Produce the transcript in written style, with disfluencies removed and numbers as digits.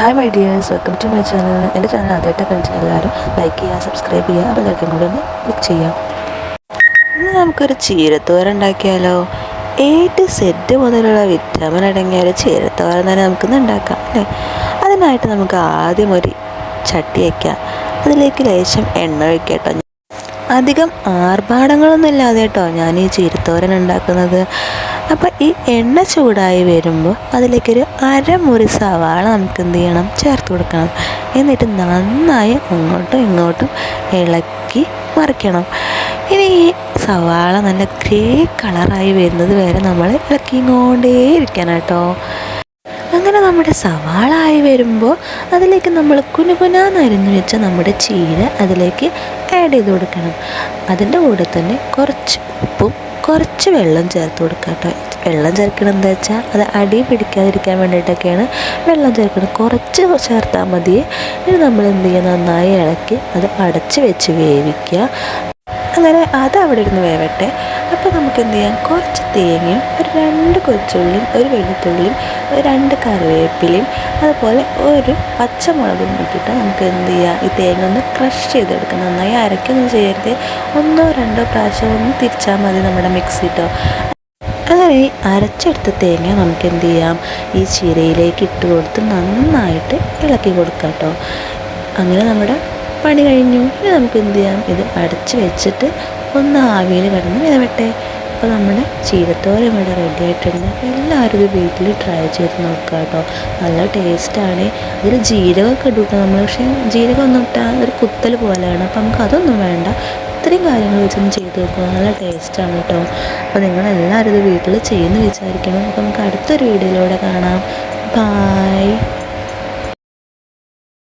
Hi my dears, welcome to my channel. എൻ്റെ channel ആദ്യമായിട്ട് കളിച്ചാൽ എല്ലാവരും ലൈക്ക് ചെയ്യുക, സബ്സ്ക്രൈബ് ചെയ്യുക, അപ്പോൾ എല്ലാവർക്കും കൂടെ ഒന്ന് ക്ലിക്ക് ചെയ്യാം. ഇന്ന് നമുക്കൊരു ചീരത്തോരൻ ഉണ്ടാക്കിയാലോ. സെറ്റ് മുതലുള്ള വിറ്റാമിൻ അടങ്ങിയ ഒരു ചീരത്തോരൻ തന്നെ നമുക്കിന്ന് ഉണ്ടാക്കാം അല്ലേ. അതിനായിട്ട് നമുക്ക് ആദ്യം ഒരു ചട്ടി വയ്ക്കാം. അതിലേക്ക് ലേശം എണ്ണ ഒഴിക്കട്ടോ. അധികം ആർഭാടങ്ങളൊന്നും ഇല്ലാതെ കേട്ടോ ഞാൻ ഈ ചീരത്തോരൻ ഉണ്ടാക്കുന്നത്. അപ്പോൾ ഈ എണ്ണ ചൂടായി വരുമ്പോൾ അതിലേക്കൊരു അരമുറി സവാള നമുക്ക് എന്ത് ചെയ്യണം, ചേർത്ത് കൊടുക്കണം. എന്നിട്ട് നന്നായി അങ്ങോട്ടും ഇങ്ങോട്ടും ഇളക്കി മറിക്കണം. ഇനി ഈ സവാള നല്ല ഗ്രേ കളറായി വരുന്നത് വരെ നമ്മൾ ഇളക്കിക്കൊണ്ടേയിരിക്കണം കേട്ടോ. അങ്ങനെ നമ്മുടെ സവാള ആയി വരുമ്പോൾ അതിലേക്ക് നമ്മൾ കുനുകുനാന്നരിഞ്ഞ് വെച്ച നമ്മുടെ ചീര അതിലേക്ക് ആഡ് ചെയ്ത് കൊടുക്കണം. അതിൻ്റെ കൂടെ തന്നെ കുറച്ച് ഉപ്പും കുറച്ച് വെള്ളം ചേർത്ത് കൊടുക്കുക കേട്ടോ. വെള്ളം ചേർക്കണം എന്താ വെച്ചാൽ അത് അടി പിടിക്കാതിരിക്കാൻ വേണ്ടിയിട്ടൊക്കെയാണ് വെള്ളം ചേർക്കുന്നത്. കുറച്ച് ചേർത്താൽ മതി. ഇനി നമ്മൾ എന്ത് ചെയ്യുക, നന്നായി ഇളക്കി അത് അടച്ച് വെച്ച് വേവിക്കുക. അങ്ങനെ അത് അവിടെ ഇരുന്ന് വേവട്ടെ. അപ്പോൾ നമുക്ക് എന്ത് ചെയ്യാം, കുറച്ച് തേങ്ങയും ഒരു 2 കൊച്ചുള്ളിയും ഒരു വെളുത്തുള്ളിയും 2 കറിവേപ്പിലയും അതുപോലെ ഒരു പച്ചമുളകും ഇട്ടിട്ട് നമുക്ക് എന്ത് ചെയ്യാം, ഈ തേങ്ങ ഒന്ന് ക്രഷ് ചെയ്തെടുക്കാം. നന്നായി അരയ്ക്കൊന്നും ചെയ്യരുത്, 1-2 പ്രാവശ്യം ഒന്ന് തിരിച്ചാൽ മതി നമ്മുടെ മിക്സി കേട്ടോ. അങ്ങനെ ഈ അരച്ചെടുത്ത തേങ്ങ നമുക്ക് എന്ത് ചെയ്യാം, ഈ ചീരയിലേക്ക് ഇട്ട് കൊടുത്ത് നന്നായിട്ട് ഇളക്കി കൊടുക്കാം കേട്ടോ. അങ്ങനെ നമ്മുടെ പണി കഴിഞ്ഞു. ഇനി നമുക്ക് എന്ത് ചെയ്യാം, ഇത് അടച്ച് വെച്ചിട്ട് ഒന്ന് ആവിയിൽ കിടന്ന് വേവട്ടെ. അപ്പോൾ നമ്മുടെ ചീരത്തോരൻ ഇവിടെ റെഡി ആയിട്ടുണ്ട്. എല്ലാവരും ഇത് വീട്ടിൽ ട്രൈ ചെയ്ത് നോക്കുക കേട്ടോ. നല്ല ടേസ്റ്റാണ്. ഇതിൽ ജീരകമൊക്കെ ഇടുക നമ്മൾ, പക്ഷേ ജീരകമൊന്നും ഇട്ടാൽ ഒരു കുത്തൽ പോലെയാണ്. അപ്പോൾ നമുക്ക് അതൊന്നും വേണ്ട. ഇത്രയും കാര്യങ്ങൾ വെച്ചൊന്ന് ചെയ്ത് നോക്കുക, നല്ല ടേസ്റ്റാണ് കേട്ടോ. അപ്പോൾ നിങ്ങളെല്ലാവരും ഇത് വീട്ടിൽ ചെയ്യുമെന്ന് വിചാരിക്കണം. അപ്പോൾ നമുക്ക് അടുത്തൊരു വീഡിയോയിലൂടെ കാണാം. ബായ്.